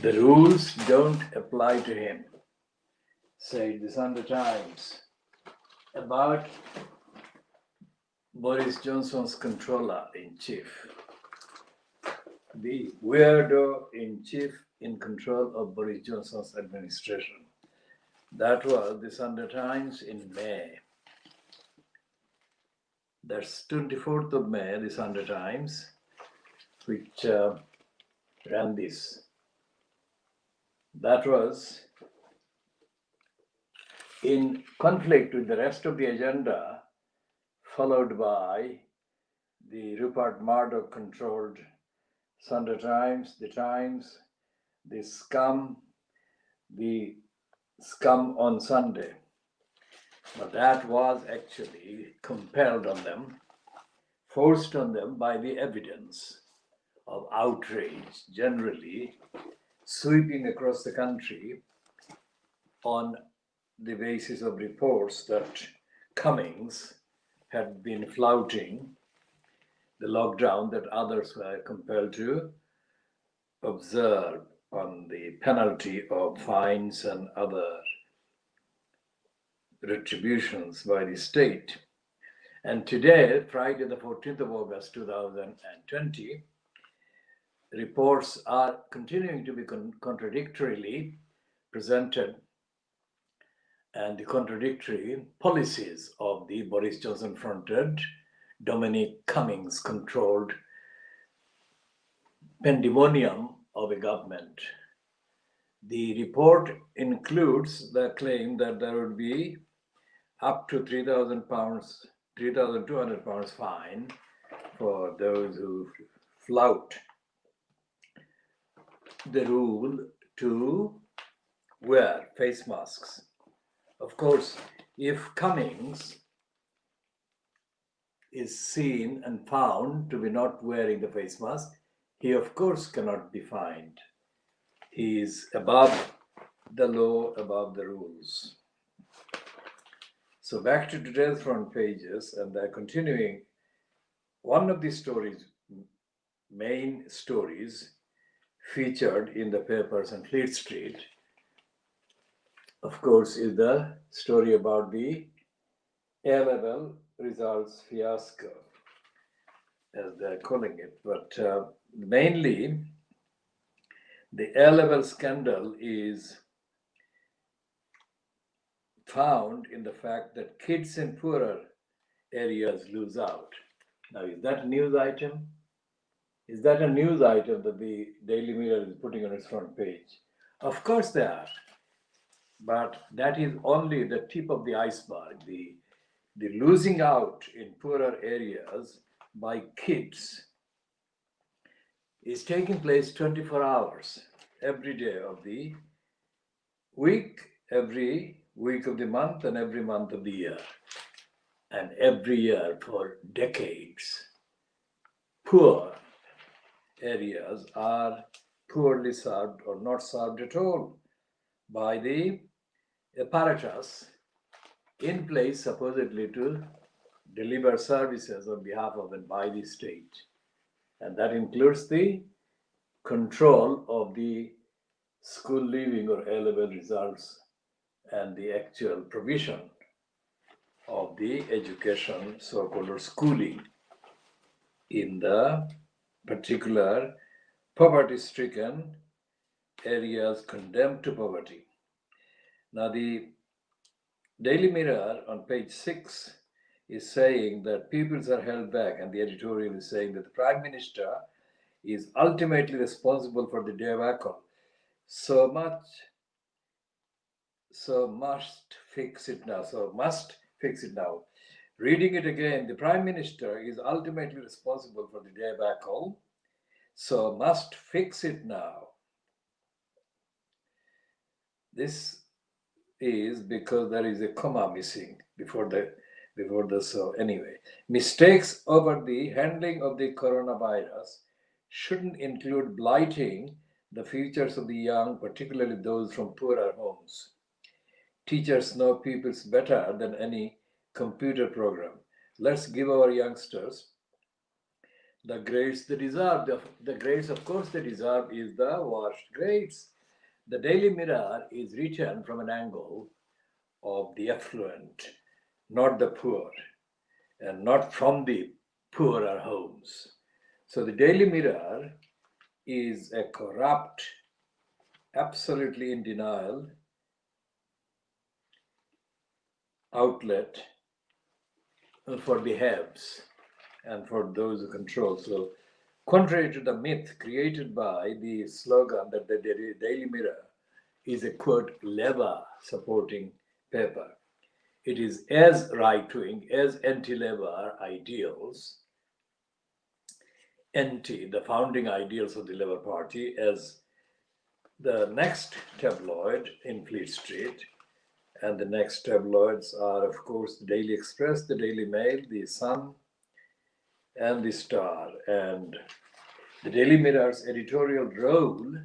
The rules don't apply to him, said the Sunday Times about Boris Johnson's controller-in-chief, the weirdo-in-chief in control of Boris Johnson's administration. That was the Sunday Times in May. That's 24th of May, the Sunday Times, which ran this. That was in conflict with the rest of the agenda, followed by the Rupert Murdoch-controlled Sunday Times, the Times, the scum on Sunday. But that was actually compelled on them, forced on them by the evidence of outrage generally sweeping across the country on the basis of reports that Cummings had been flouting the lockdown that others were compelled to observe on the penalty of fines and other retributions by the state. And today, Friday, the 14th of August, 2020, reports are continuing to be contradictorily presented, and the contradictory policies of the Boris Johnson-fronted, Dominic Cummings-controlled pandemonium of a government. The report includes the claim that there would be up to £3,200 fine for those who flout the rule to wear face masks. Of course, if Cummings is seen and found to be not wearing the face mask, he of course cannot be fined. He is above the law, above the rules. So back to today's front pages, and they're continuing. One of the stories, main stories, featured in the papers on Fleet Street, of course, is the story about the A-level results fiasco, as they're calling it. But mainly, the A-level scandal is found in the fact that kids in poorer areas lose out. Now, is that a news item? Is that a news item that the Daily Mirror is putting on its front page? Of course they are. But that is only the tip of the iceberg. The losing out in poorer areas by kids is taking place 24 hours every day of the week, every week of the month, and every month of the year. And every year for decades. Poor areas are poorly served or not served at all by the apparatus in place supposedly to deliver services on behalf of and by the state. And that includes the control of the school leaving or A-level results and the actual provision of the education, so-called, or schooling in the particular poverty-stricken areas condemned to poverty. Now, the Daily Mirror on page 6 is saying that pupils are held back, and the editorial is saying that the Prime Minister is ultimately responsible for the debacle. So must fix it now. Reading it again, the Prime Minister is ultimately responsible for the debacle, so must fix it now. This is because there is a comma missing before the so. Anyway, mistakes over the handling of the coronavirus shouldn't include blighting the futures of the young, particularly those from poorer homes. Teachers know pupils better than any computer program. Let's give our youngsters the grades they deserve. The grades, of course, they deserve is the worst grades. The Daily Mirror is written from an angle of the affluent, not the poor, and not from the poorer homes. So the Daily Mirror is a corrupt, absolutely in denial outlet for the haves and for those who control. So, contrary to the myth created by the slogan that the Daily Mirror is a quote Labour supporting paper, it is as right wing, as anti Labour ideals, anti the founding ideals of the Labour Party, as the next tabloid in Fleet Street. And the next tabloids are, of course, the Daily Express, the Daily Mail, the Sun, and the Star. And the Daily Mirror's editorial role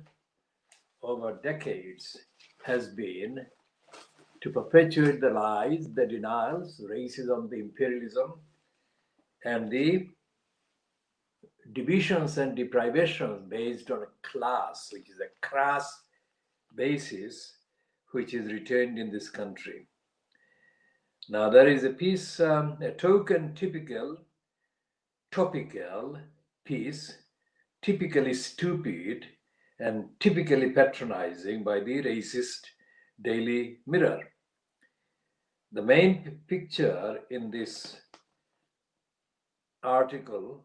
over decades has been to perpetuate the lies, the denials, racism, the imperialism, and the divisions and deprivations based on a class, which is a crass basis, which is retained in this country. Now, there is a piece, a token topical piece, typically stupid and typically patronizing by the racist Daily Mirror. The main picture in this article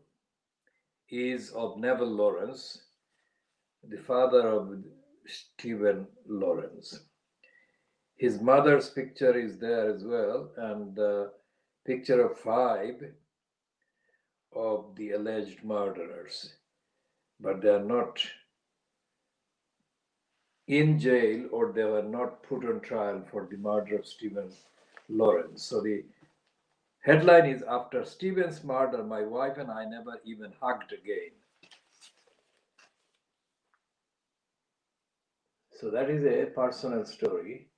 is of Neville Lawrence, the father of Stephen Lawrence. His mother's picture is there as well, and the picture of 5 of the alleged murderers, but they are not in jail or they were not put on trial for the murder of Stephen Lawrence. So the headline is, "After Stephen's murder, my wife and I never even hugged again." So that is a personal story,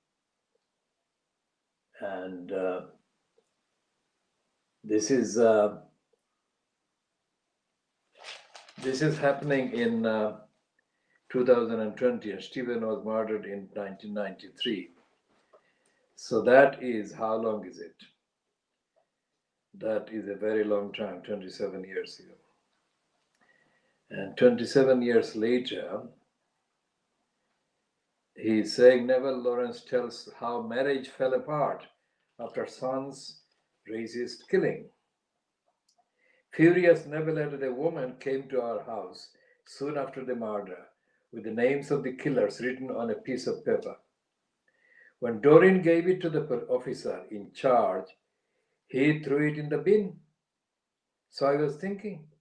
and this is happening in 2020, and Stephen was murdered in 1993. So that is, how long is it? That is a very long time, 27 years ago. And 27 years later, he's saying Neville Lawrence tells how marriage fell apart after son's racist killing. Furious, Neville added, a woman came to our house soon after the murder with the names of the killers written on a piece of paper. When Doreen gave it to the officer in charge, he threw it in the bin. So I was thinking,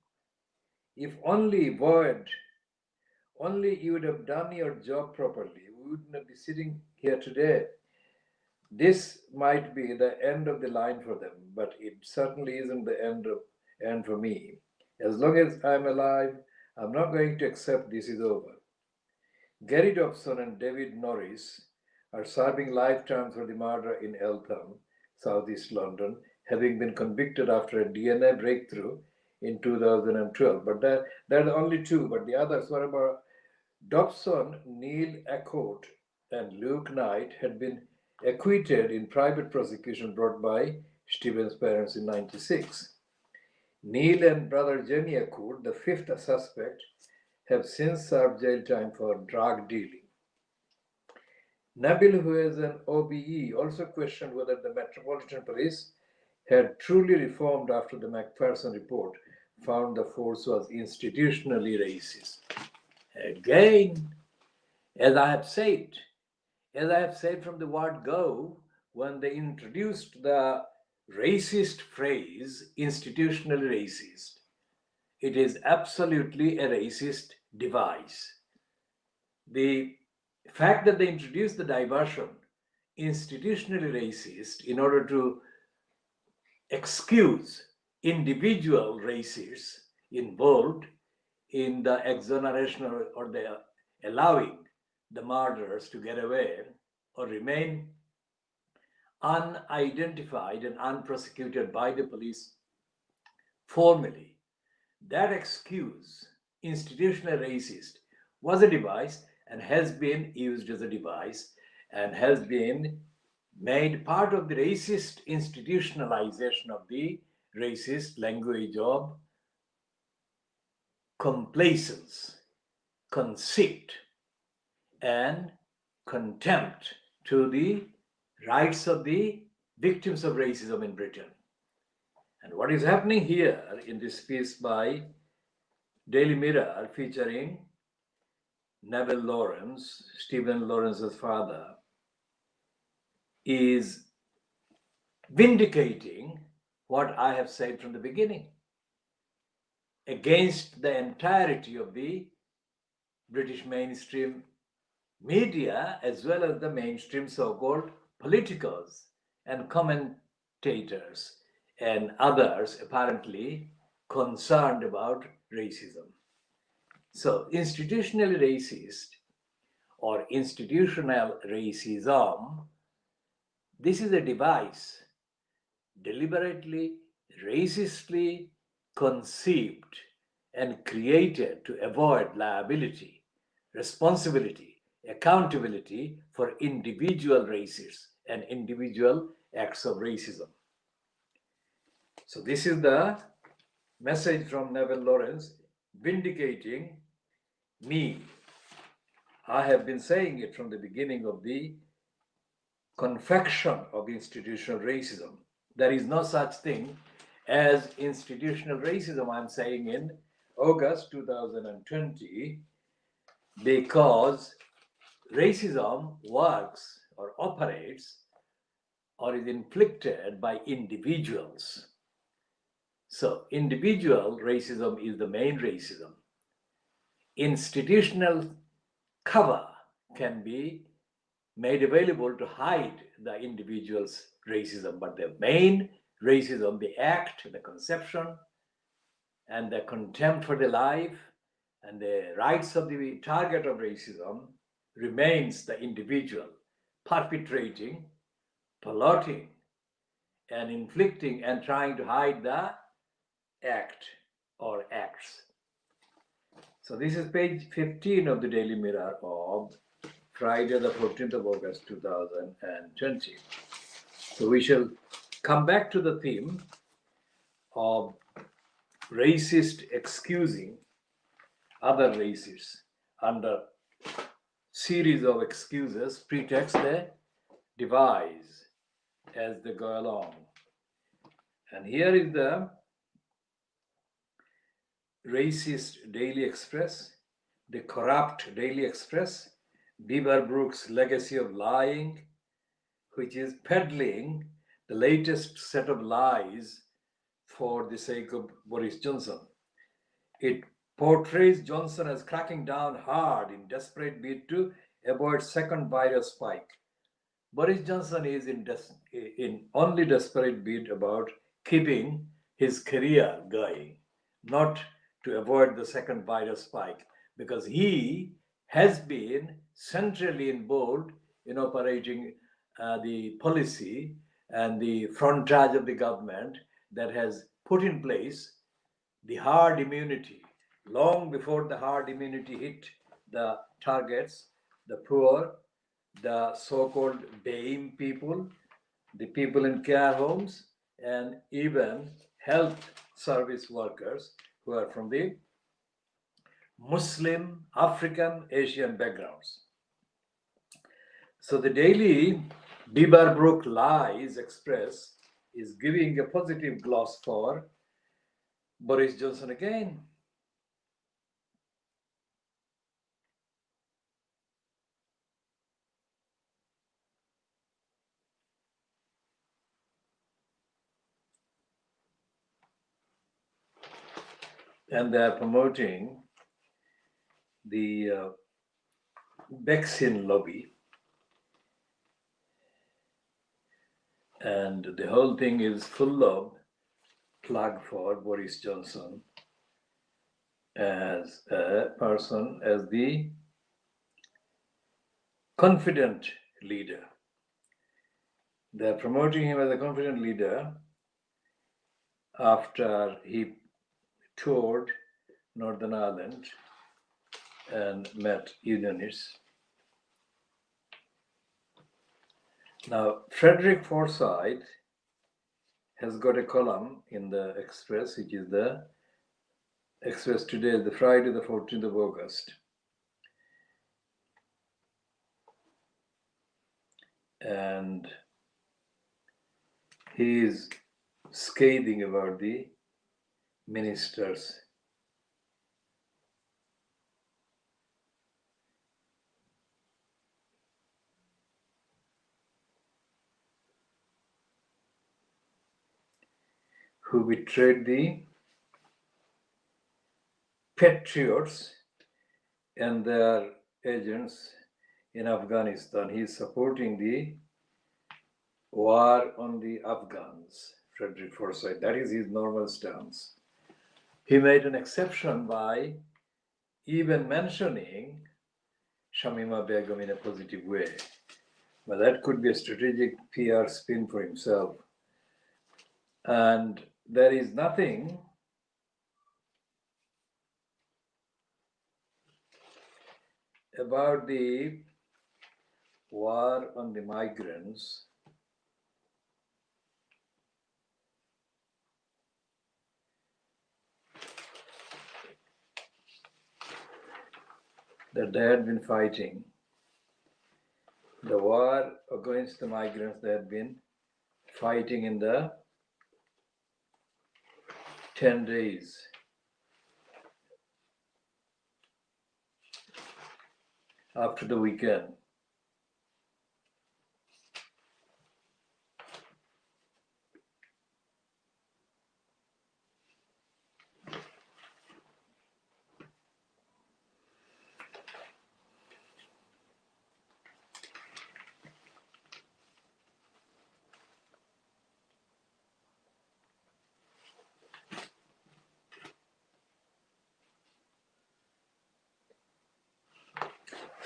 if only Boyd, only you would have done your job properly, we wouldn't be sitting here today. This might be the end of the line for them, but it certainly isn't the end for me. As long as I'm alive, I'm not going to accept this is over. Gary Dobson and David Norris are serving life terms for the murder in Eltham, southeast London, having been convicted after a DNA breakthrough in 2012. But they're the only 2, but the others were about Dobson, Neil Accord, and Luke Knight had been acquitted in private prosecution brought by Stephen's parents in 1996. Neil and brother Jenny Accord, the 5th suspect, have since served jail time for drug dealing. Nabil, who is an OBE, also questioned whether the Metropolitan Police had truly reformed after the Macpherson report found the force was institutionally racist. Again, as I have said from the word go, when they introduced the racist phrase, institutionally racist, it is absolutely a racist device. The fact that they introduced the diversion, institutionally racist, in order to excuse individual racists involved in the exoneration or the allowing the murderers to get away or remain unidentified and unprosecuted by the police formally. That excuse, institutional racist, was a device and has been used as a device and has been made part of the racist institutionalization of the racist language of complacence, conceit, and contempt to the rights of the victims of racism in Britain. And what is happening here in this piece by Daily Mirror featuring Neville Lawrence, Stephen Lawrence's father, is vindicating what I have said from the beginning against the entirety of the British mainstream media as well as the mainstream so-called politicos and commentators and others apparently concerned about racism. So institutionally racist or institutional racism, this is a device deliberately, racistly conceived and created to avoid liability, responsibility, accountability for individual races and individual acts of racism. So this is the message from Neville Lawrence vindicating me. I have been saying it from the beginning of the confection of institutional racism. There is no such thing as institutional racism, I'm saying in August 2020, because racism works or operates or is inflicted by individuals. So individual racism is the main racism. Institutional cover can be made available to hide the individual's racism, but the main racism, the act, the conception, and the contempt for the life and the rights of the target of racism remains the individual perpetrating, plotting, and inflicting and trying to hide the act or acts. So this is page 15 of the Daily Mirror of Friday, the 14th of August, 2020. So we shall come back to the theme of racist excusing other races under series of excuses, pretexts they devise as they go along. And here is the racist Daily Express, the corrupt Daily Express, Beaverbrook's legacy of lying, which is peddling the latest set of lies for the sake of Boris Johnson. It portrays Johnson as cracking down hard in desperate bid to avoid second virus spike. Boris Johnson is in only desperate bid about keeping his career going, not to avoid the second virus spike, because he has been centrally involved in operating the policy and the frontage of the government that has put in place the herd immunity long before the herd immunity hit the targets, the poor, the so-called BAME people, the people in care homes, and even health service workers who are from the Muslim, African, Asian backgrounds. So the daily Beaverbrook Lies Express is giving a positive gloss for Boris Johnson again. And they are promoting the vaccine lobby. And the whole thing is full of plug for Boris Johnson as a person, as the confident leader. They're promoting him as a confident leader after he toured Northern Ireland and met unionists. Now, Frederick Forsyth has got a column in the Express, which is the Express today, the Friday, the 14th of August. And he is scathing about the ministers. Who betrayed the patriots and their agents in Afghanistan. He is supporting the war on the Afghans, Frederick Forsyth. That is his normal stance. He made an exception by even mentioning Shamima Begum in a positive way. But that could be a strategic PR spin for himself. And there is nothing about the war on the migrants that they had been fighting. The war against the migrants they had been fighting in the 10 days. After the weekend.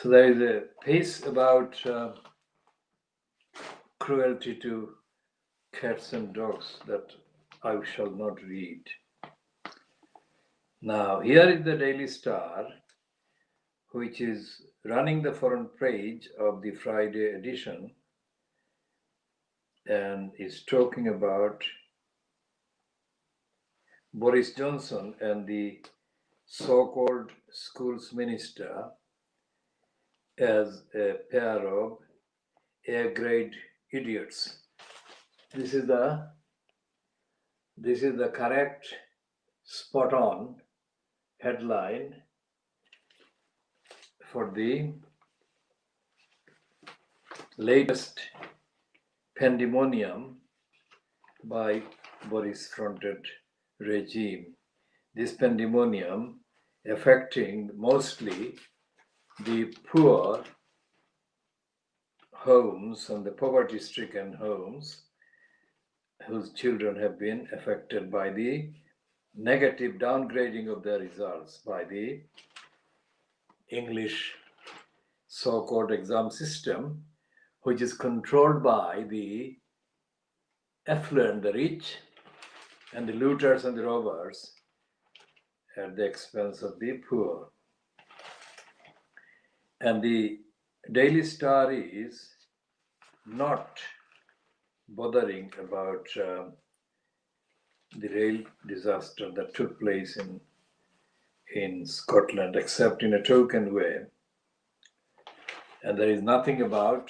So there is a piece about cruelty to cats and dogs that I shall not read. Now, here is the Daily Star, which is running the front page of the Friday edition and is talking about Boris Johnson and the so-called schools minister as a pair of A-grade idiots. This is the correct, spot-on headline for the latest pandemonium by Boris-fronted regime. This pandemonium affecting mostly the poor homes and the poverty-stricken homes whose children have been affected by the negative downgrading of their results by the English so-called exam system, which is controlled by the affluent, the rich, and the looters and the robbers at the expense of the poor. And the Daily Star is not bothering about the rail disaster that took place in Scotland, except in a token way. And there is nothing about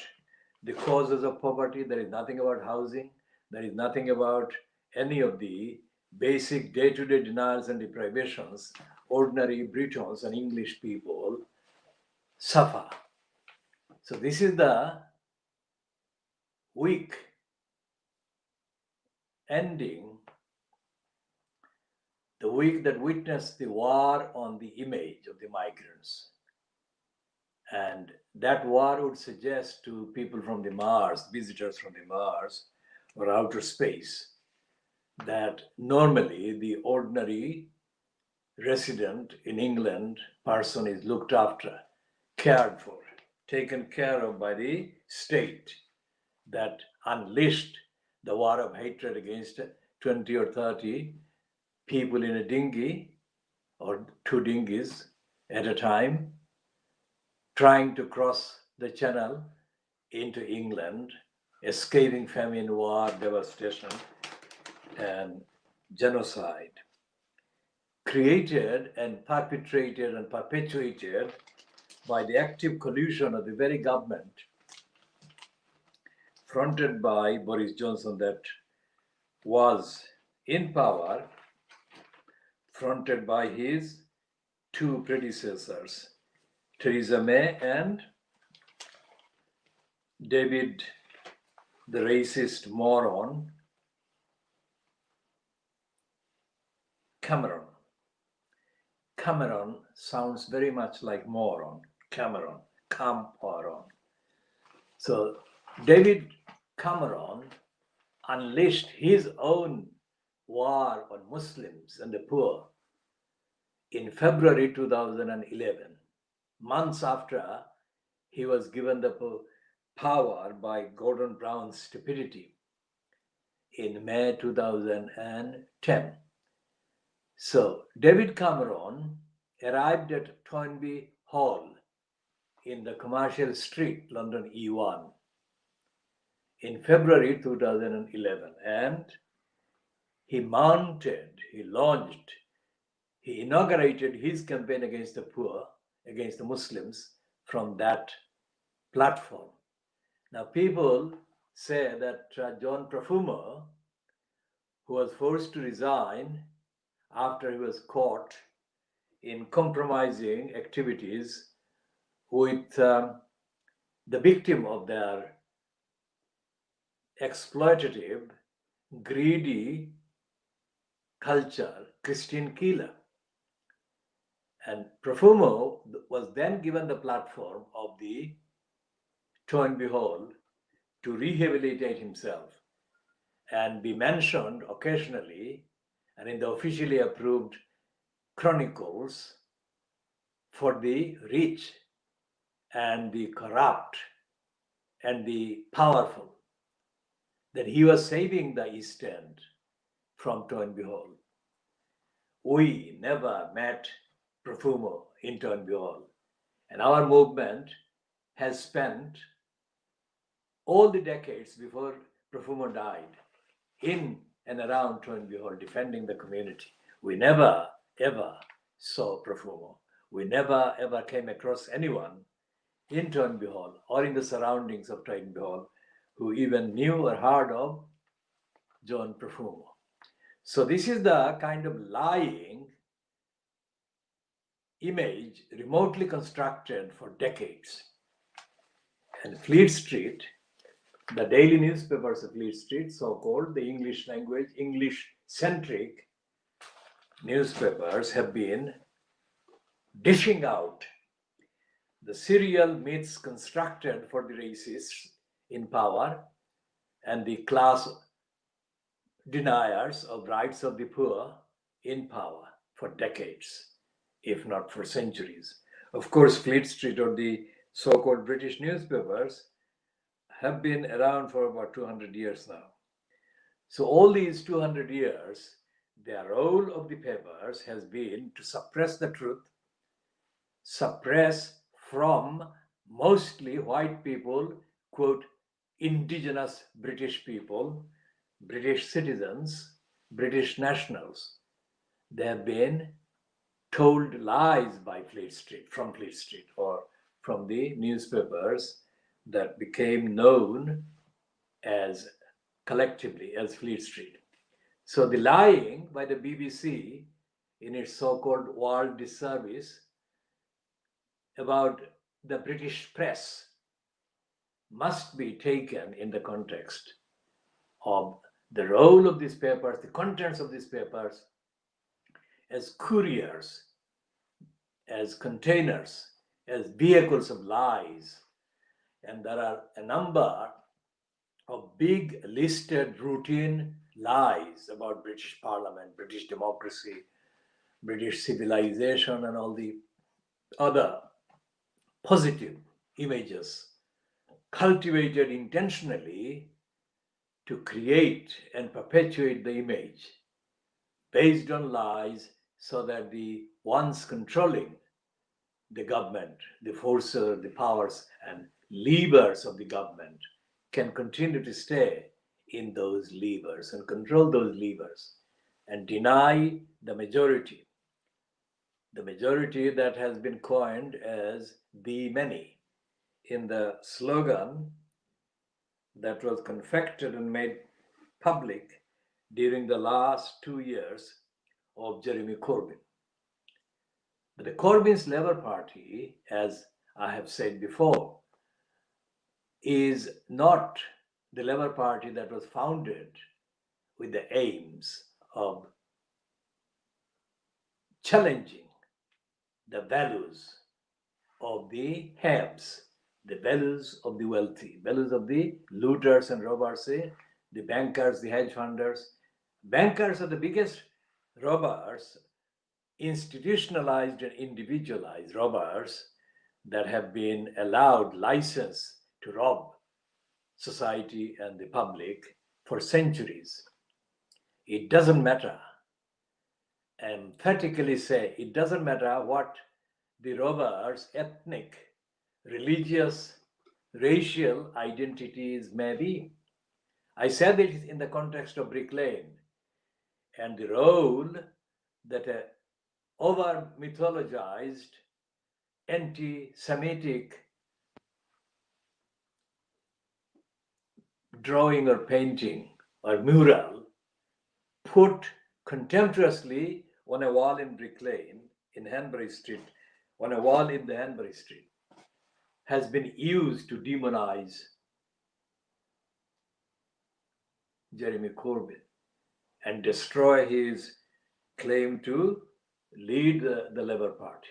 the causes of poverty, there is nothing about housing, there is nothing about any of the basic day-to-day denials and deprivations ordinary Britons and English people suffer. So this is the week ending, the week that witnessed the war on the image of the migrants. And that war would suggest to people from the Mars, visitors from the Mars or outer space, that normally the ordinary resident in England person is looked after, cared for, taken care of by the state that unleashed the war of hatred against 20 or 30 people in a dinghy or two dinghies at a time trying to cross the channel into England, escaping famine, war, devastation, and genocide, created and perpetrated and perpetuated by the active collusion of the very government fronted by Boris Johnson that was in power, fronted by his two predecessors, Theresa May and David, the racist moron, Cameron. Cameron sounds very much like moron. Cameron, Cameron. So David Cameron unleashed his own war on Muslims and the poor in February 2011, months after he was given the power by Gordon Brown's stupidity in May 2010. So David Cameron arrived at Toynbee Hall in the Commercial Street, London E1, in February 2011, and he inaugurated his campaign against the poor, against the Muslims, from that platform. Now, people say that John Profumo, who was forced to resign after he was caught in compromising activities with the victim of their exploitative, greedy culture, Christine Keeler. And Profumo was then given the platform of the Toynbee Hall to rehabilitate himself and be mentioned occasionally and in the officially approved chronicles for the rich and the corrupt and the powerful, that he was saving the East End from Toynbee Hall. We never met Profumo in Toynbee Hall, and our movement has spent all the decades before Profumo died in and around Toynbee Hall defending the community. We never ever saw Profumo. We never ever came across anyone in Toynbee Hall or in the surroundings of Toynbee Hall who even knew or heard of John Profumo. So this is the kind of lying image remotely constructed for decades. And Fleet Street, the daily newspapers of Fleet Street, so-called the English language, English-centric newspapers, have been dishing out the serial myths constructed for the racists in power and the class deniers of rights of the poor in power for decades, if not for centuries. Of course, Fleet Street or the so-called British newspapers have been around for about 200 years now. So all these 200 years, the role of the papers has been to suppress the truth, suppress from mostly white people, quote, indigenous British people, British citizens, British nationals. They have been told lies by Fleet Street, from Fleet Street, or from the newspapers that became known as collectively as Fleet Street. So the lying by the BBC in its so-called world disservice about the British press must be taken in the context of the role of these papers, the contents of these papers, as couriers, as containers, as vehicles of lies. And there are a number of big listed routine lies about British Parliament, British democracy, British civilization, and all the other positive images cultivated intentionally to create and perpetuate the image based on lies so that the ones controlling the government, the forces, the powers and levers of the government can continue to stay in those levers and control those levers and deny the majority that has been coined as the many in the slogan that was confected and made public during the last 2 years of Jeremy Corbyn. But the Corbyn's Labour Party, as I have said before, is not the Labour Party that was founded with the aims of challenging the values of the haves, the values of the wealthy, values of the looters and robbers, the bankers, the hedge funders. Bankers are the biggest robbers, institutionalized and individualized robbers that have been allowed license to rob society and the public for centuries. It doesn't matter, emphatically say, it doesn't matter what the robbers' ethnic, religious, racial identities may be. I said it in the context of Brick Lane and the role that a over mythologized anti Semitic drawing or painting or mural put contemptuously on a wall in Brick Lane in Hanbury Street, on a wall in the Hanbury Street, has been used to demonize Jeremy Corbyn and destroy his claim to lead the Labour Party.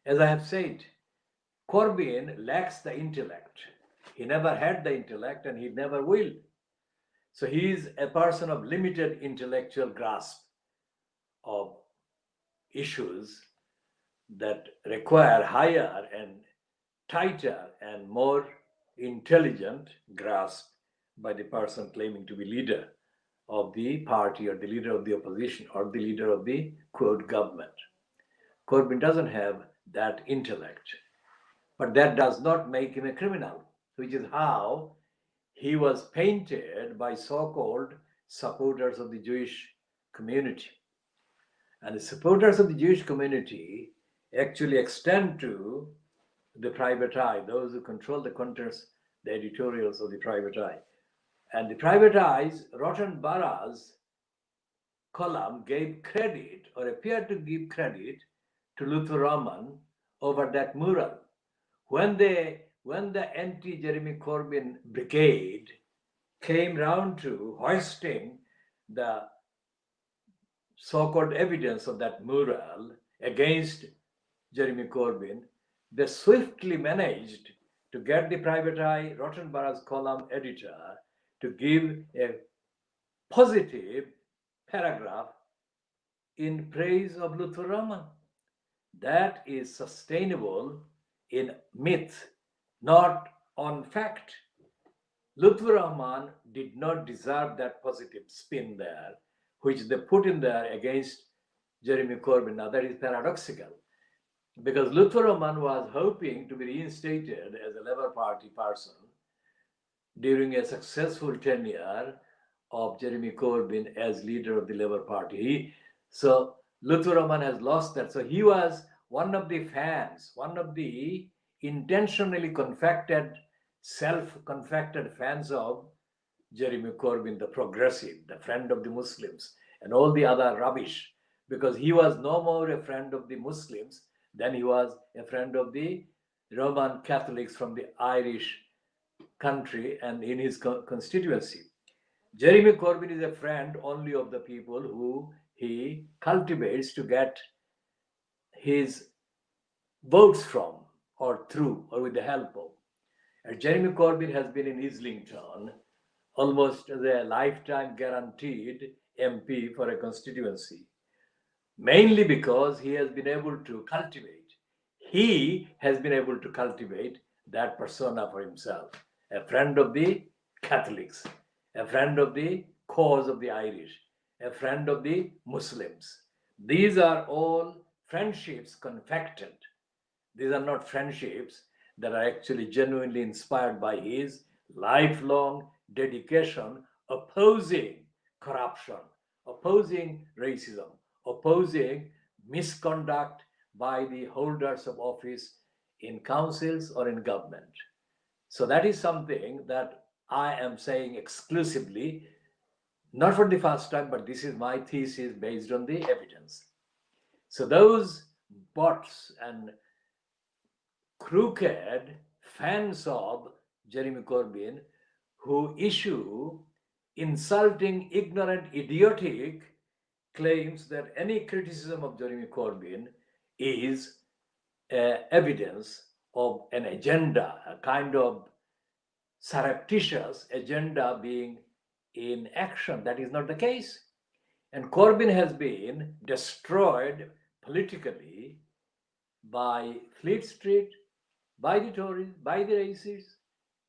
As I have said, Corbyn lacks the intellect. He never had the intellect and he never will. So he is a person of limited intellectual grasp of issues that require higher and tighter and more intelligent grasp by the person claiming to be leader of the party or the leader of the opposition or the leader of the quote government. Corbyn doesn't have that intellect, but that does not make him a criminal, which is how he was painted by so-called supporters of the Jewish community. And the supporters of the Jewish community actually extend to the private eye, those who control the contents, the editorials of the private eye. And the private eye's Rotten Borough's column gave credit or appeared to give credit to Luther Rahman over that mural. When the anti-Jeremy Corbyn brigade came round to hoisting the so-called evidence of that mural against Jeremy Corbyn, they swiftly managed to get the private eye Rotten Borough's column editor to give a positive paragraph in praise of Luther Rahman. That is sustainable in myth, not on fact. Luther Rahman did not deserve that positive spin there, which they put in there against Jeremy Corbyn. Now that is paradoxical, because Luther Rahman was hoping to be reinstated as a Labour Party person during a successful tenure of Jeremy Corbyn as leader of the Labour Party. So Luther Rahman has lost that. So he was one of the fans, one of the intentionally confected, self-confected fans of Jeremy Corbyn, the progressive, the friend of the Muslims, and all the other rubbish, because he was no more a friend of the Muslims than he was a friend of the Roman Catholics from the Irish country and in his constituency. Jeremy Corbyn is a friend only of the people who he cultivates to get his votes from or through or with the help of. And Jeremy Corbyn has been in Islington almost as a lifetime guaranteed MP for a constituency, mainly because he has been able to cultivate that persona for himself, a friend of the Catholics, a friend of the cause of the Irish, a friend of the Muslims. These are all friendships confected These are not friendships that are actually genuinely inspired by his lifelong dedication opposing corruption, opposing racism, opposing misconduct by the holders of office in councils or in government. So that is something that I am saying exclusively, not for the first time, but this is my thesis based on the evidence. So those bots and crooked fans of Jeremy Corbyn who issue insulting, ignorant, idiotic claims that any criticism of Jeremy Corbyn is evidence of an agenda, a kind of surreptitious agenda being in action. That is not the case. And Corbyn has been destroyed politically by Fleet Street, by the Tories, by the racists,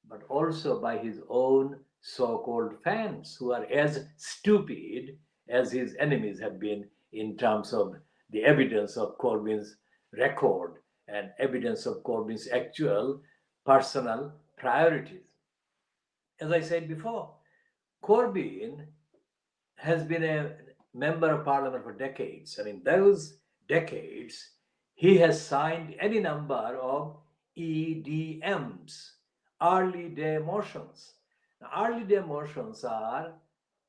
but also by his own so-called fans who are as stupid as his enemies have been in terms of the evidence of Corbyn's record and evidence of Corbyn's actual personal priorities. As I said before, Corbyn has been a member of parliament for decades, and in those decades, he has signed any number of EDMs, early day motions. Now, early day motions are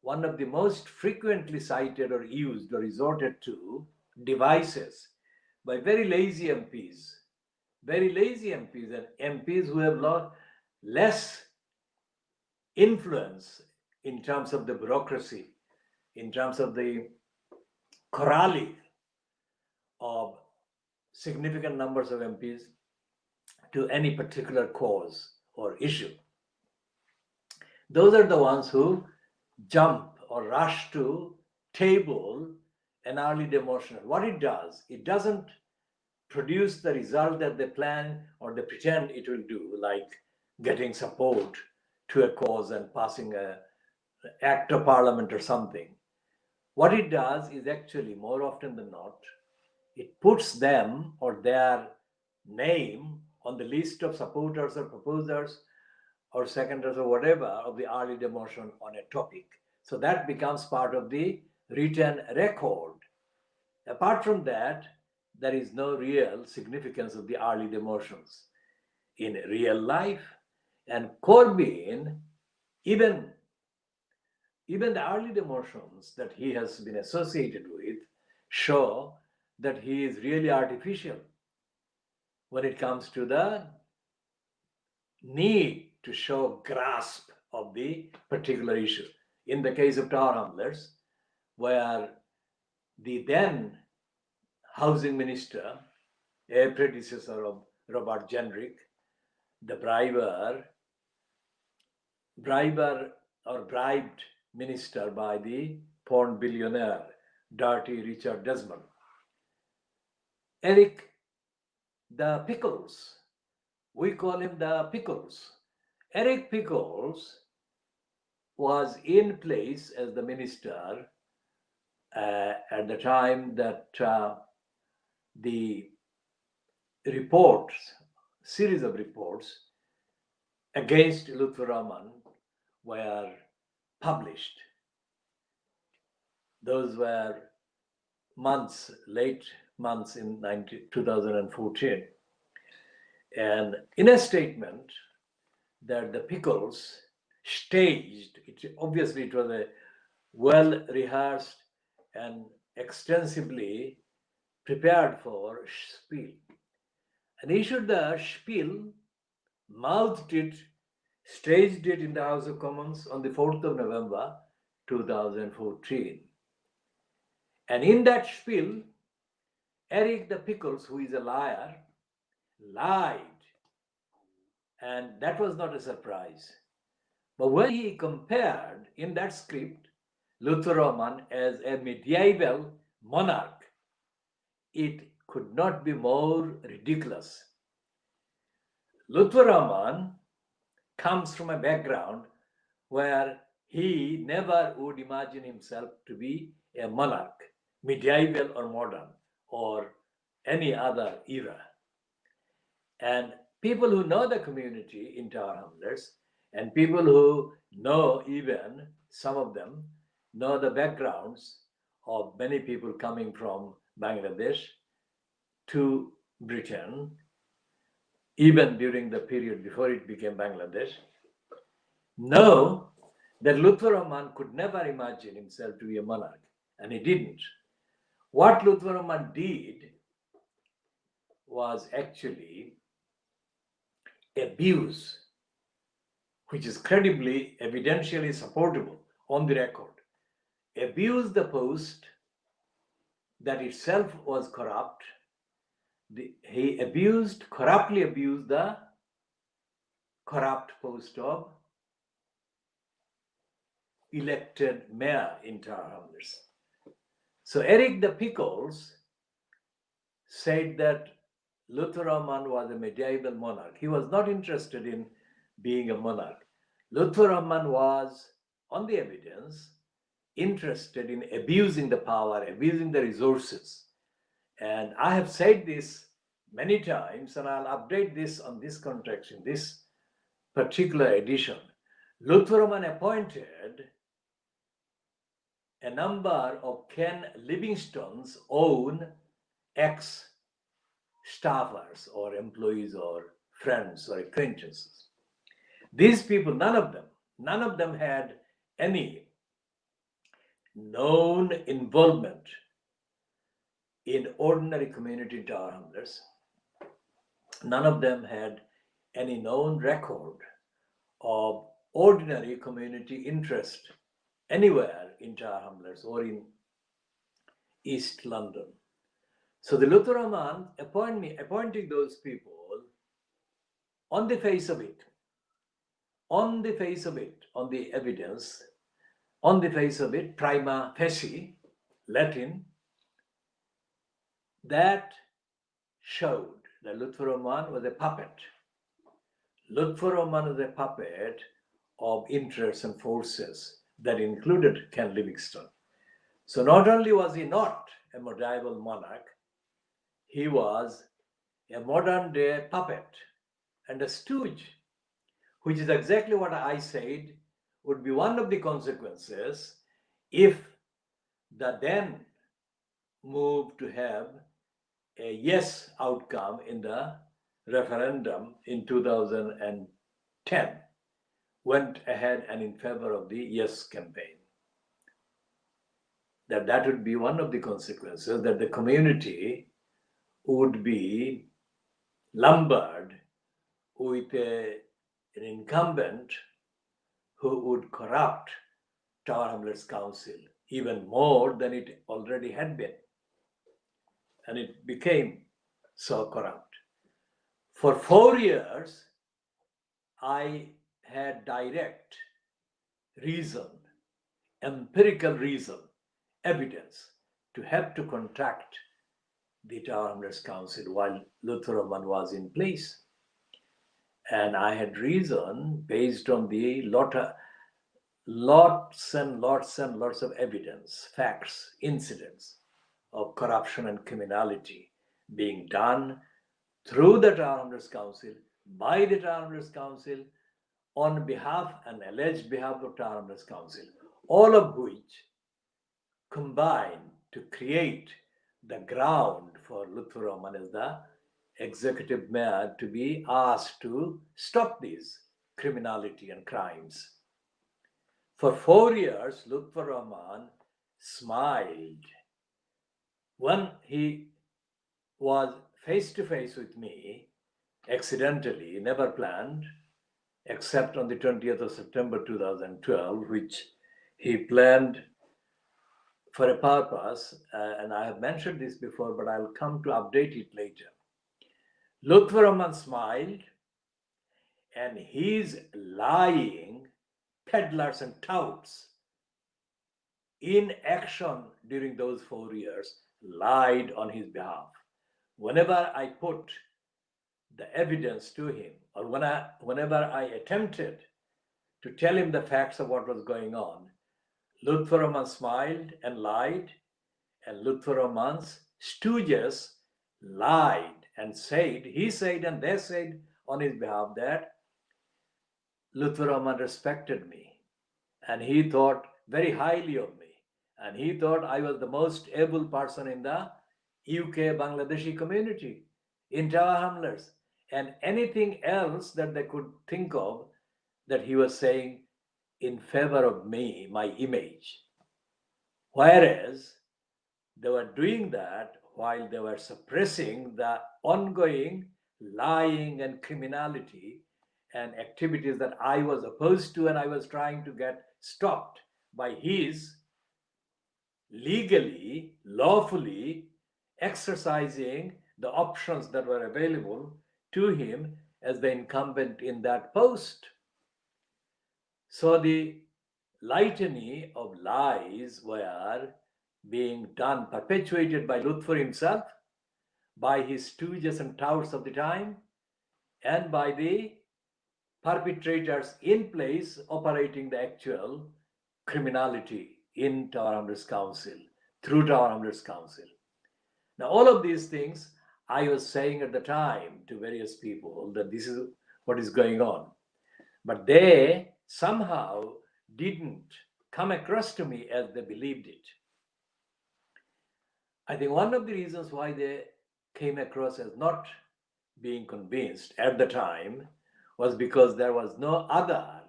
one of the most frequently cited or used or resorted to devices by very lazy MPs, and MPs who have less influence in terms of the bureaucracy, in terms of the corralling of significant numbers of MPs to any particular cause or issue. Those are the ones who jump or rush to table an early demotion. What it does, it doesn't produce the result that they plan or they pretend it will do, like getting support to a cause and passing an act of parliament or something. What it does is actually, more often than not, it puts them or their name on the list of supporters or proposers or seconders or whatever of the early demotion on a topic. So that becomes part of the written record. Apart from that, there is no real significance of the early demotions in real life. And Corbyn, even the early demotions that he has been associated with show that he is really artificial when it comes to the need to show grasp of the particular issue. In the case of Tower Hamlets, where the then housing minister, a predecessor of Robert Jenrick, the bribed minister by the porn billionaire, Dirty Richard Desmond. Eric the Pickles, we call him the Pickles. Eric Pickles was in place as the minister at the time that the series of reports against Lutfur Rahman were published. Those were late months in 2014. And in a statement that the Pickles staged, obviously it was a well-rehearsed and extensively prepared for spiel. And he issued the spiel, mouthed it, staged it in the House of Commons on the 4th of November 2014. And in that spiel, Eric the Pickles, who is a liar, lied. And that was not a surprise. But when he compared in that script Lutfur Rahman as a medieval monarch, it could not be more ridiculous. Lutfur Rahman comes from a background where he never would imagine himself to be a monarch, medieval or modern, or any other era. And people who know the community in Tower Hamlets, and people who know, even some of them know the backgrounds of many people coming from Bangladesh to Britain, even during the period before it became Bangladesh, know that Lutfur Rahman could never imagine himself to be a monarch, and he didn't. What Lutfur Rahman did was actually abuse, which is credibly, evidentially supportable on the record, abuse the post that itself was corrupt. He corruptly abused the corrupt post of elected mayor in Tower Hamlets. So Eric the Pickles said that Lutfur Rahman was a medieval monarch. He was not interested in being a monarch. Lutfur Rahman was, on the evidence, interested in abusing the power, abusing the resources. And I have said this many times, and I'll update this on this context in this particular edition. Lutfur Rahman appointed a number of Ken Livingstone's own ex-staffers or employees or friends or acquaintances. These people, none of them had any known involvement in ordinary community Tower Hamlets. None of them had any known record of ordinary community interest anywhere in Tower Hamlets or in East London. So the Lutfur Rahman appointing those people on the face of it, on the evidence, on the face of it, prima facie, Latin, that showed that Lutfur Rahman was a puppet. Lutfur Rahman was a puppet of interests and forces that included Ken Livingstone. So not only was he not a medieval monarch, he was a modern day puppet and a stooge, which is exactly what I said would be one of the consequences if the then move to have a yes outcome in the referendum in 2010 went ahead and in favor of the yes campaign. That would be one of the consequences, that the community would be lumbered with an incumbent who would corrupt Tower Hamlets Council even more than it already had been. And it became so corrupt. For 4 years, I had direct reason, empirical reason, evidence to have to contract the Tower Hamlets Council while Lutfur Rahman was in place. And I had reason based on the lots and lots of evidence, facts, incidents of corruption and criminality being done through the Tower Hamlets Council, by the Tower Hamlets Council, on behalf and alleged behalf of Tower Hamlets Council, all of which combine to create the ground for Lutfur Rahman as the executive mayor to be asked to stop these criminality and crimes. For 4 years, Lutfur Rahman smiled. When he was face to face with me, accidentally, never planned, except on the 20th of September 2012, which he planned for a purpose, and I have mentioned this before, but I'll come to update it later. Lutfur Rahman smiled, and his lying peddlers and touts in action during those 4 years lied on his behalf. Whenever I put the evidence to him, or whenever I attempted to tell him the facts of what was going on, Lutfur Rahman smiled and lied, and Lutfur Rahman's stooges lied and he said and they said on his behalf that Lutfur Rahman respected me and he thought very highly of me and he thought I was the most able person in the UK Bangladeshi community in Tower Hamlets, and anything else that they could think of that he was saying in favor of me, my image. Whereas they were doing that while they were suppressing the ongoing lying and criminality and activities that I was opposed to and I was trying to get stopped by his legally, lawfully exercising the options that were available to him as the incumbent in that post. So the litany of lies were being done, perpetuated by Lutfur himself, by his stooges and touts of the time, and by the perpetrators in place operating the actual criminality in Tower Hamlets Council, through Tower Hamlets Council. Now, all of these things I was saying at the time to various people that this is what is going on. But they somehow didn't come across to me as they believed it. I think one of the reasons why they came across as not being convinced at the time was because there was no other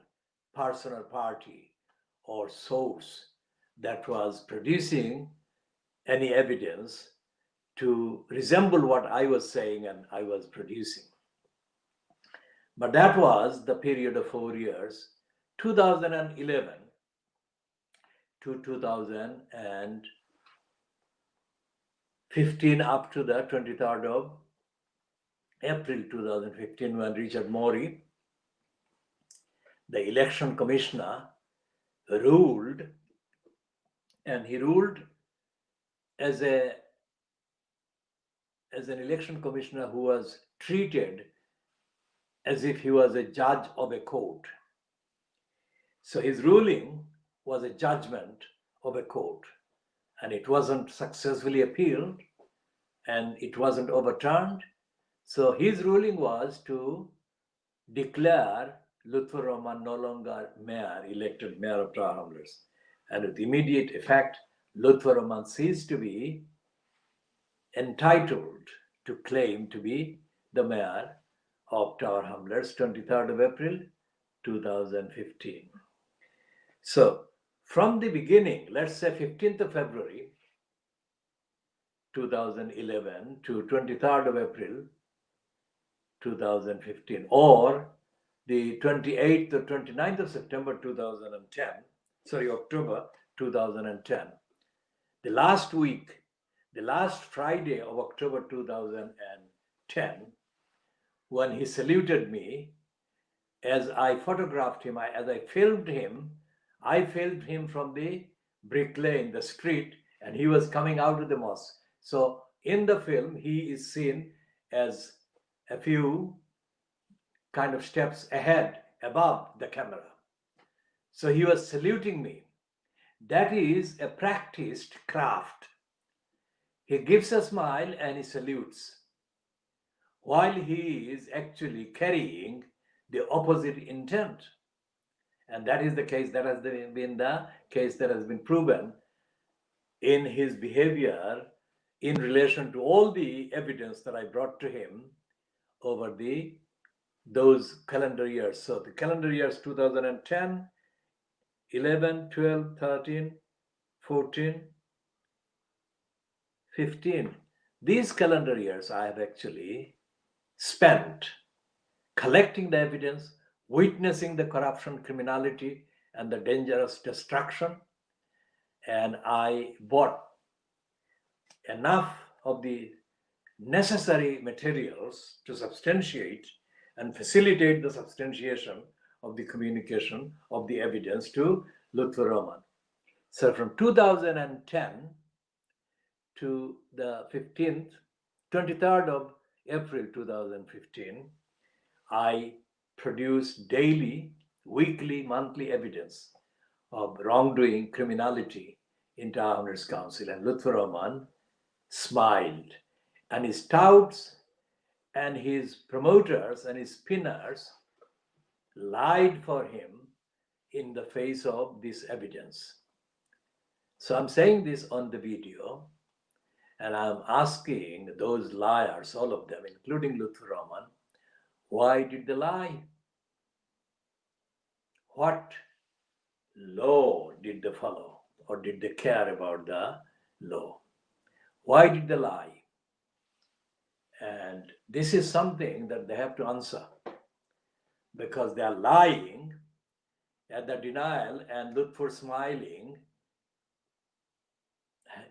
person or party or source that was producing any evidence to resemble what I was saying and I was producing. But that was the period of 4 years, 2011 to 2015 up to the 23rd of April 2015 when Richard Morey, the election commissioner, ruled, and he ruled as an election commissioner who was treated as if he was a judge of a court. So his ruling was a judgment of a court, and it wasn't successfully appealed and it wasn't overturned. So his ruling was to declare Lutfur Rahman no longer mayor, elected mayor of Tower Hamlets. And with immediate effect, Lutfur Rahman ceased to be entitled to claim to be the mayor of Tower Hamlets, 23rd of April 2015. So from the beginning, let's say 15th of February 2011 to 23rd of April 2015, or the 28th or 29th of September 2010, October 2010, the last week, the last Friday of October 2010, when he saluted me, as I photographed him, as I filmed him from the brick lane, the street, and he was coming out of the mosque. So in the film, he is seen as a few kind of steps ahead, above the camera. So he was saluting me. That is a practiced craft. He gives a smile and he salutes, while he is actually carrying the opposite intent. And that is the case, that has been the case that has been proven in his behavior in relation to all the evidence that I brought to him over those calendar years. So the calendar years 2010, 11, 12, 13, 14, 15. These calendar years I have actually spent collecting the evidence, witnessing the corruption, criminality, and the dangerous destruction. And I bought enough of the necessary materials to substantiate and facilitate the substantiation of the communication of the evidence to Lutfur Rahman. So from 2010 to the 23rd of April 2015, I produced daily, weekly, monthly evidence of wrongdoing, criminality in Tower Hamlets Council. And Lutfur Rahman smiled, and his touts and his promoters and his spinners lied for him in the face of this evidence. So I'm saying this on the video, and I'm asking those liars, all of them, including Luther Roman, why did they lie? What law did they follow, or did they care about the law? Why did they lie? And this is something that they have to answer, because they are lying at the denial, and Luther smiling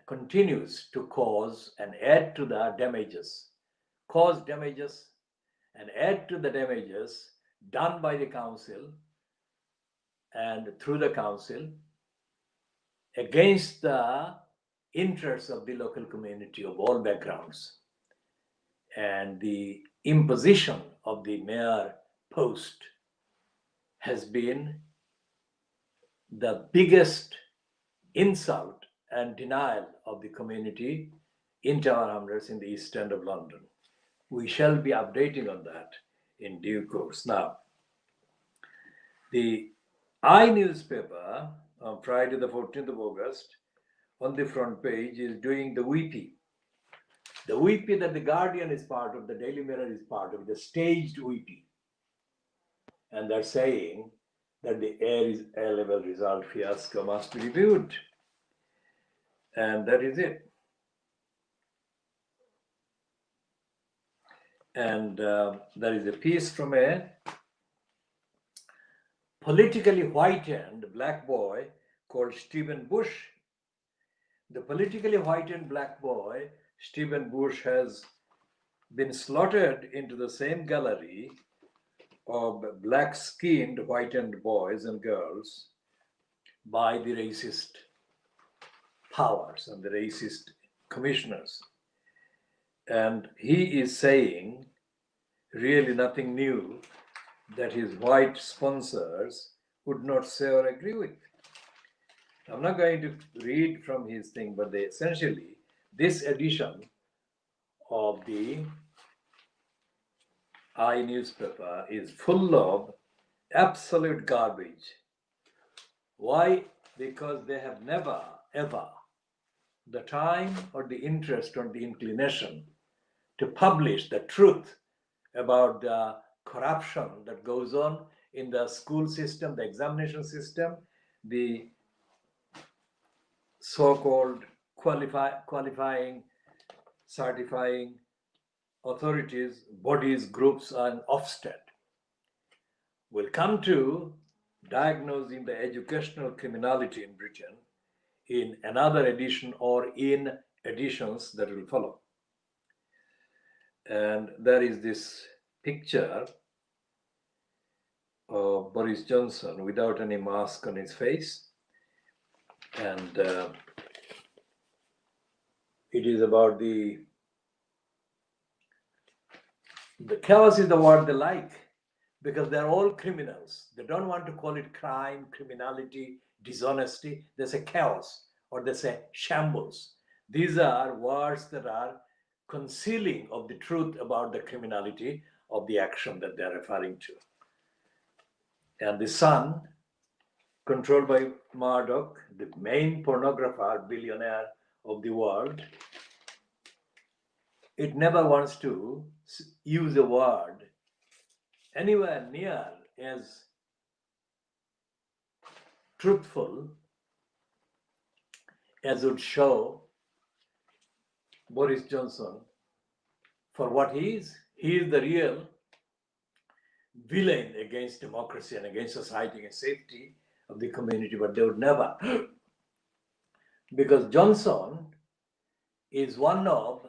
continues to cause and add to the damages, cause damages and add to the damages done by the council and through the council against the interests of the local community of all backgrounds. And the imposition of the mayor post has been the biggest insult and denial of the community in Tower Hamlets in the East End of London. We shall be updating on that in due course. Now, the I newspaper on Friday the 14th of August on the front page is doing the weepy. The weepy that the Guardian is part of, the Daily Mirror is part of, the staged weepy. And they're saying that the Air A-level result fiasco must be reviewed. And that is it. And there is a piece from a politically whitened black boy called Stephen Bush. The politically whitened black boy, Stephen Bush, has been slotted into the same gallery of black-skinned whitened boys and girls by the racist powers and the racist commissioners. And he is saying really nothing new that his white sponsors would not say or agree with. I'm not going to read from his thing, but essentially, this edition of the I newspaper is full of absolute garbage. Why? Because they have never, ever the time or the interest or the inclination to publish the truth about the corruption that goes on in the school system, the examination system, the so-called qualifying, certifying authorities, bodies, groups, and Ofsted. We'll come to diagnosing the educational criminality in Britain in another edition or in editions that will follow. And there is this picture of Boris Johnson without any mask on his face. And it is about the chaos is the word they like, because they're all criminals. They don't want to call it crime, criminality, dishonesty. They say chaos, or they say shambles. These are words that are concealing of the truth about the criminality of the action that they're referring to. And the Sun, controlled by Murdoch, the main pornographer, billionaire of the world, it never wants to use a word anywhere near as truthful as would show Boris Johnson for what he is. He is the real villain against democracy and against society and safety of the community, but they would never. Because Johnson is one of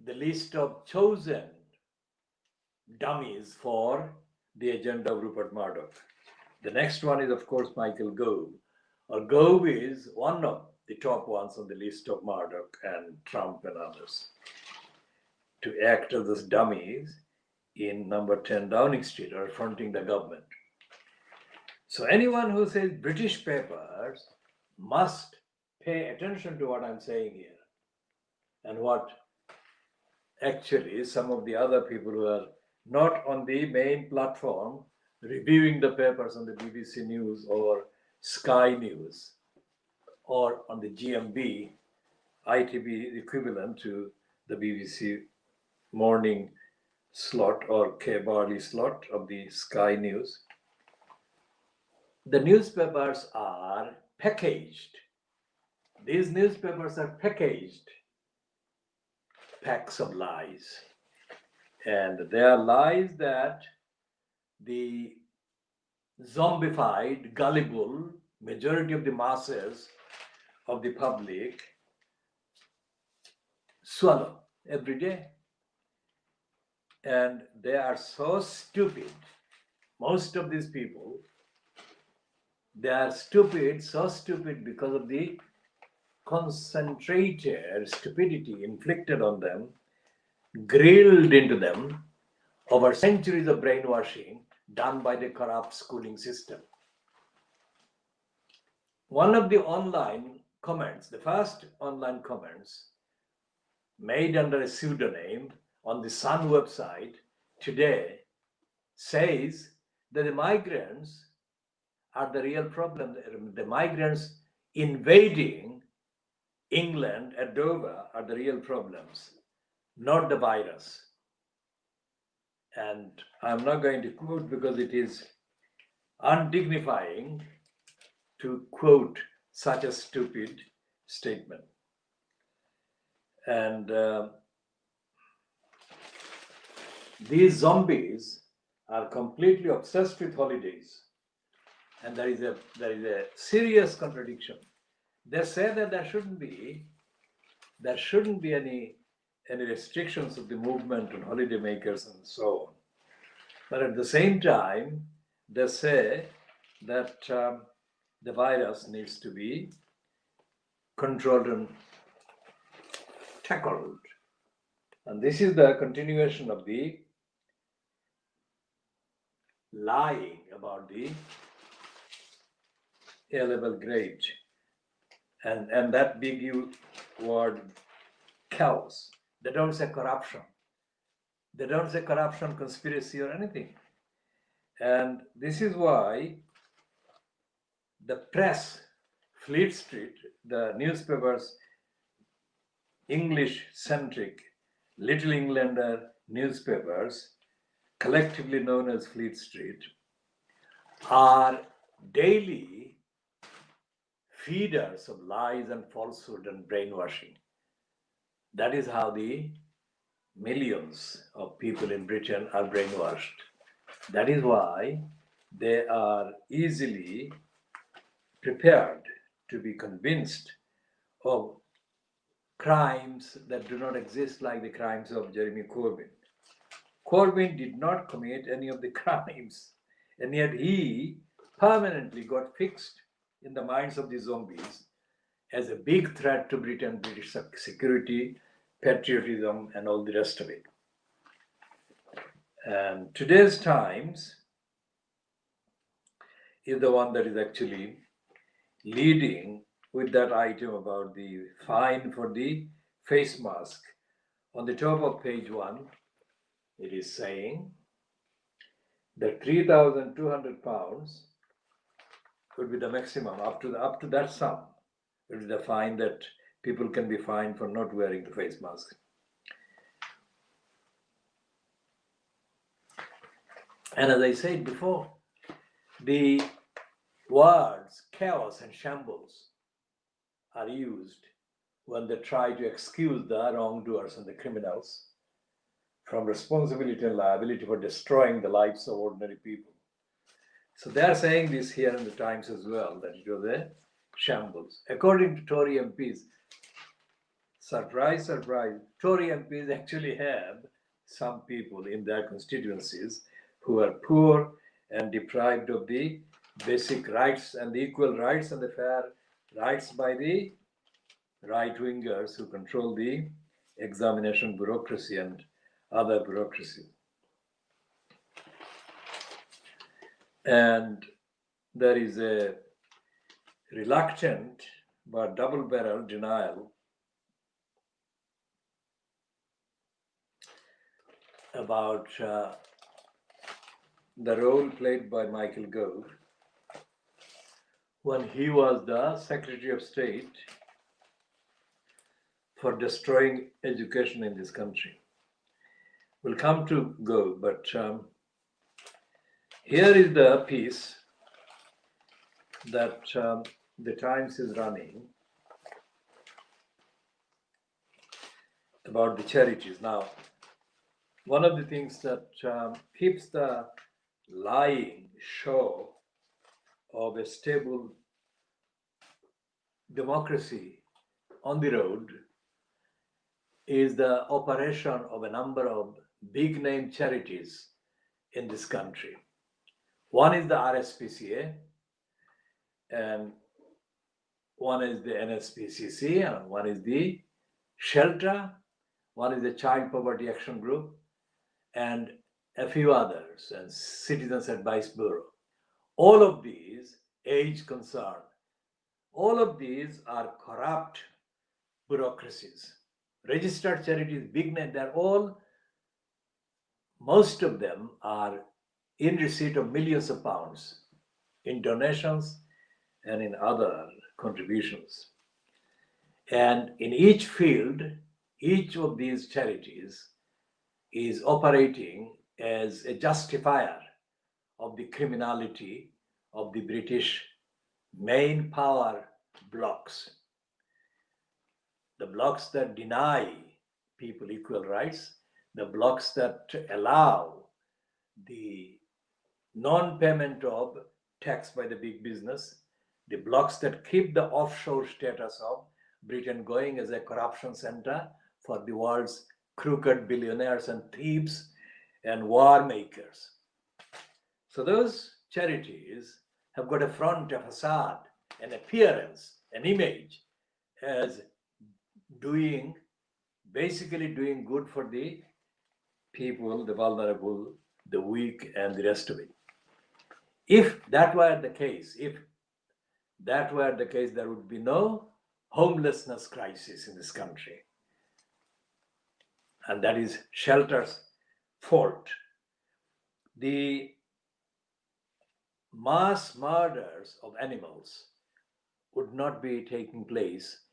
the list of chosen dummies for the agenda of Rupert Murdoch. The next one is, of course, Michael Gove. Gove is one of the top ones on the list of Murdoch and Trump and others to act as those dummies in number 10 Downing Street or fronting the government. So anyone who says British papers must pay attention to what I'm saying here and what actually some of the other people who are not on the main platform reviewing the papers on the BBC News or Sky News or on the GMB, ITV equivalent to the BBC morning slot or cabal slot of the Sky News. The newspapers are packaged. These newspapers are packaged packs of lies. And they are lies that the zombified, gullible majority of the masses of the public swallow every day. And they are so stupid. Most of these people, they are stupid, so stupid because of the concentrated stupidity inflicted on them, grilled into them over centuries of brainwashing done by the corrupt schooling system. One of the online comments, the first online comments made under a pseudonym on the Sun website today says that the migrants are the real problem. The migrants invading England at Dover are the real problems, not the virus. And I'm not going to quote because it is undignifying to quote such a stupid statement. And these zombies are completely obsessed with holidays. And there is a serious contradiction. They say that there shouldn't be any restrictions of the movement on holiday makers and so on. But at the same time, they say that the virus needs to be controlled and tackled. And this is the continuation of the lying about the A-level grade and that big word chaos. They don't say corruption. They don't say corruption, conspiracy, or anything. And this is why the press, Fleet Street, the newspapers, English-centric, Little Englander newspapers, collectively known as Fleet Street, are daily feeders of lies and falsehood and brainwashing. That is how the millions of people in Britain are brainwashed. That is why they are easily prepared to be convinced of crimes that do not exist, like the crimes of Jeremy Corbyn. Corbyn did not commit any of the crimes, and yet he permanently got fixed in the minds of the zombies as a big threat to Britain, British security, patriotism, and all the rest of it. And today's Times is the one that is actually leading with that item about the fine for the face mask. On the top of page 1, it is saying that £3,200 would be the maximum. Up to that sum, it is the fine that people can be fined for not wearing the face mask. And as I said before, the words chaos and shambles are used when they try to excuse the wrongdoers and the criminals from responsibility and liability for destroying the lives of ordinary people. So they are saying this here in the Times as well, that it was a shambles. According to Tory MPs, surprise, surprise, Tory MPs actually have some people in their constituencies who are poor and deprived of the basic rights and the equal rights and the fair rights by the right-wingers who control the examination bureaucracy and other bureaucracy. And there is a reluctant but double-barrel denial about the role played by Michael Gove when he was the Secretary of State for destroying education in this country. We'll come to Gove, but here is the piece that the Times is running about the charities. Now, one of the things that keeps the lying show of a stable democracy on the road is the operation of a number of big name charities in this country. One is the RSPCA, and one is the NSPCC, and one is the Shelter, one is the Child Poverty Action Group, and a few others, and Citizens Advice Bureau. All of these, Age Concern, all of these are corrupt bureaucracies. Registered charities, big name, they're all, most of them are in receipt of millions of pounds in donations and in other contributions. And in each field, each of these charities is operating as a justifier of the criminality of the British main power blocks. The blocks that deny people equal rights, the blocks that allow the non-payment of tax by the big business, the blocks that keep the offshore status of Britain going as a corruption center for the world's crooked billionaires and thieves and war makers. So those charities have got a front, a facade, an appearance, an image as basically doing good for the people, the vulnerable, the weak, and the rest of it. If that were the case, there would be no homelessness crisis in this country. And that is Shelter's fault. The mass murders of animals would not be taking place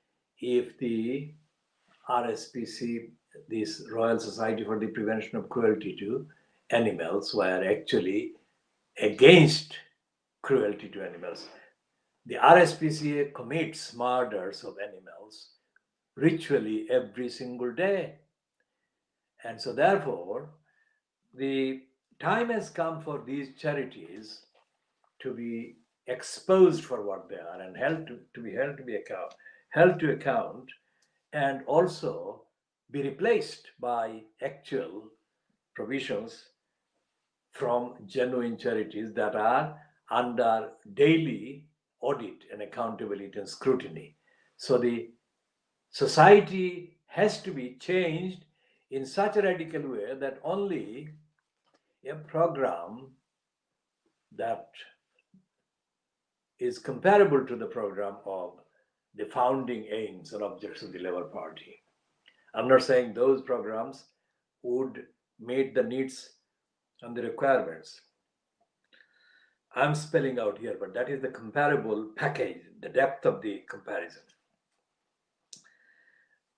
if the RSPC, this Royal Society for the Prevention of Cruelty to Animals, were actually against cruelty to animals. The RSPCA commits murders of animals ritually every single day. And so therefore, the time has come for these charities to be exposed for what they are and held to account, and also be replaced by actual provisions from genuine charities that are under daily audit and accountability and scrutiny. So the society has to be changed in such a radical way that only a program that is comparable to the program of the founding aims and objects of the Labour Party. I'm not saying those programs would meet the needs and the requirements I'm spelling out here, but that is the comparable package, the depth of the comparison.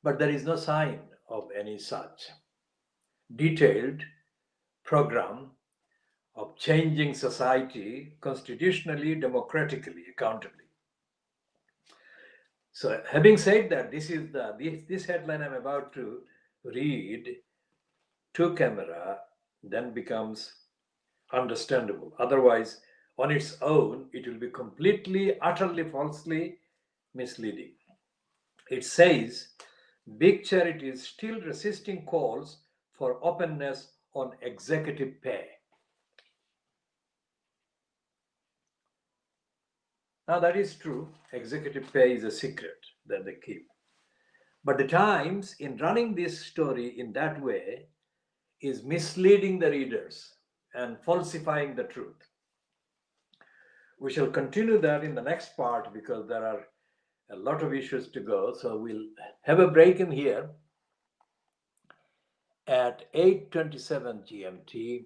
But there is no sign of any such detailed program of changing society constitutionally, democratically, accountably. So having said that, this headline I'm about to read to camera then becomes understandable. Otherwise, on its own, it will be completely, utterly, falsely misleading. It says, big charities still resisting calls for openness on executive pay. Now that is true. Executive pay is a secret that they keep. But the Times, in running this story in that way, is misleading the readers and falsifying the truth. We shall continue that in the next part because there are a lot of issues to go. So we'll have a break in here at 8:27 GMT,